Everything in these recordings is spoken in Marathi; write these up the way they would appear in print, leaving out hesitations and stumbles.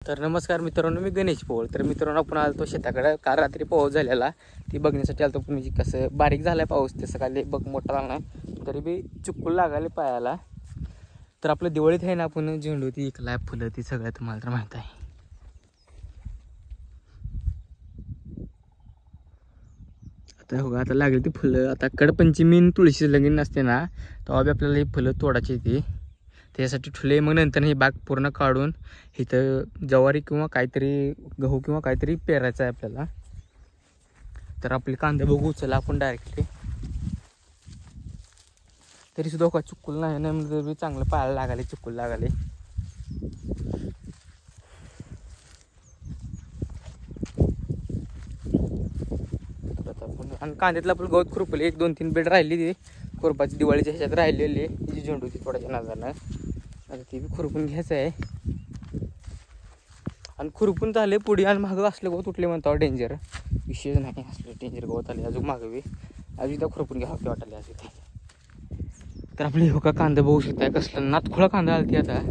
तर नमस्कार मित्रांनो, मी गणेश पोळ. तर मित्रांनो, आपण आलो शेताकडे. काल रात्री पाऊस झालेला ती बघण्यासाठी आलो. पण म्हणजे कसं बारीक झालाय पाऊस, तसं काय बघ मोठा झाला नाही, तरी बी चुकून लागायला पायाला. तर आपल्या दिवाळीत आहे ना, आपण झेंडू ती इकलाय, फुलं ती सगळ्यात तुम्हाला तर माहीत आहे. आता हो, आता लागली ती फुलं. आता कडपंचमी तुळशी लगीन नसते ना, तेव्हा बी आपल्याला ही फुलं तोडायची ती. त्यासाठी ठुले. मग नंतर ही बाग पूर्ण काढून इथं ज्वारी किंवा काहीतरी गहू किंवा काहीतरी पेरायचं आहे आपल्याला. तर आपले कांदे बघू चला आपण डायरेक्टली. तरी सुद्धा का चुकूल नाही म्हणजे चांगलं पाहायला लागाले, चुकूल लागाले. आणि कांद्यातलं आपलं गवत खुरपले, 1-2-3 बेड राहिली ती खुरपाची दिवाळीच्या ह्याच्यात राहिलेली तिची झेंडू ती थोड्याच्या नादानं. आता ती बी खुरपून घ्यायचं आहे. आणि खुरपून झाले पुढे आणि मागं असलं गवत उठले म्हणतो डेंजर विषयच नाही. असलं डेंजर गवत आले अजून मागं बी अजून एकदा खुरपून घ्यावं की वाटायला अजून ते. तर आपली हो का कांदा बघू शकताय, कसलं नातखोळा कांदा आलती आता.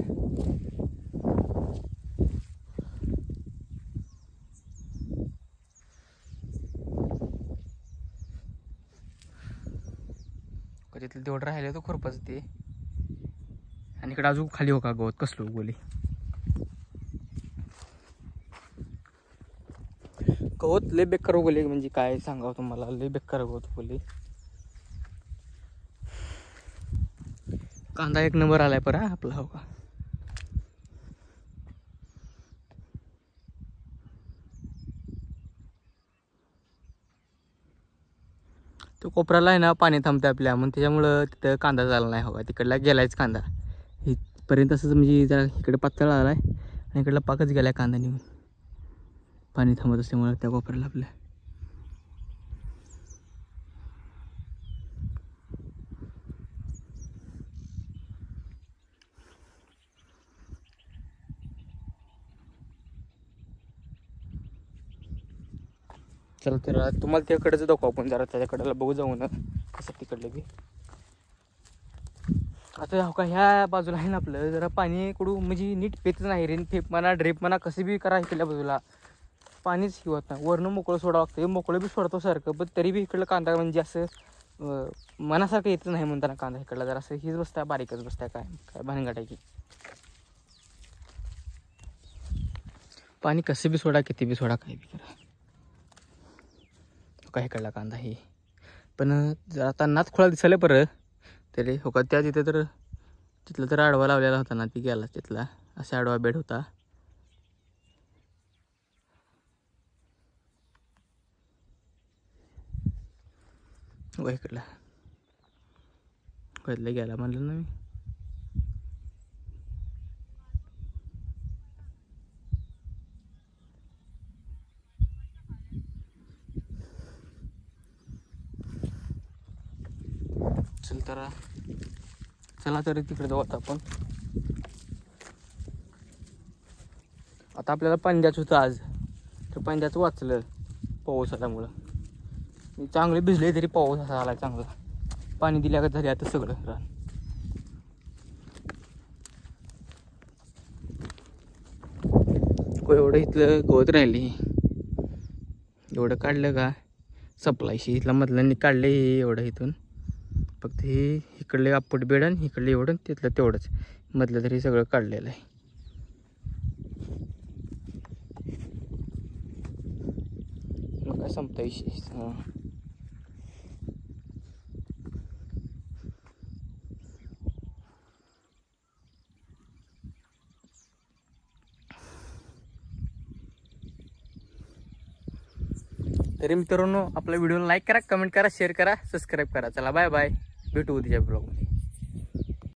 तिथलं तेवढं राहिलं तो खुरपाचं ते. आणि इकडे अजून खाली हो का गवत कसलं उगवले. गवत लय बेकार उगवले, म्हणजे काय सांगावं तुम्हाला, लय बेकार गवत उगवले. कांदा एक नंबर आलाय पर आपला हो का. तो कोपऱ्याला आहे ना पाणी थांबते आपल्या, मग त्याच्यामुळं तिथं कांदा झाला नाही. हो का तिकडला गेलायच कांदा इथपर्यंत. असंच म्हणजे जरा इकडे पातळ आलाय आणि इकडला पाकच गेलाय कांदा निघून, पाणी थांबत असल्यामुळे त्या कोपऱ्याला आपल्या. चला तर तुम्हाला त्याकडेच दाखवू आपण, जरा त्याच्याकडेला बघू जाऊ ना कसं तिकडलं बी. आता हो का ह्या बाजूला आहे ना आपलं जरा पाणी कडू, म्हणजे नीट पेतच नाही. रेन फेप म्हणा ड्रेप म्हणा कसं बी करा, इकडल्या बाजूला पाणीच हिवत नाही. वरनं मोकळं सोडावं लागतं, मोकळं बी सोडतो सारखं, पण तरी बी इकडलं कांदा म्हणजे असं मनासारखं येतच नाही म्हणताना. कांदा इकडला जरा असं हीच बसता, बारीकच बसता. काय काय भानगड पाणी कसं बी सोडा, किती बी सोडा, काय बी करा. काय इकडला कांदा हे पण जरा आता नात खोळा दिसायला परत तरी हो का. त्या तिथे तर तिथला तर आडवा लावलेला होता ना, ती गेला तिथला. असा आडवा बेड होता व इकडला कधला गेला म्हणलं ना मी. चला तरी तिकडे जाऊ आता आपण. आता आपल्याला पंजाच होतं आज, तर पंजाचं वाचलं पाऊस आल्यामुळं. चांगले भिजले तरी पाऊस असा आला चांगला. पाणी दिल्या का झाले आता सगळं रान. एवढं इथलं गवत राहिली, एवढं काढलं का सप्लायशी इथला मधलं काढले एवढं इथून. फक्त हे इकडले आपट बेड आणि इकडले एवढं, तिथलं तेवढंच मधलं तरी सगळं काढलेलं आहे. मग काय संपता विषय. तरी मित्रांनो, आपल्या व्हिडिओला लाईक करा, कमेंट करा, शेअर करा, सबस्क्राईब करा. चला बाय बाय, भेटू उद्याच्या ब्लॉगमध्ये.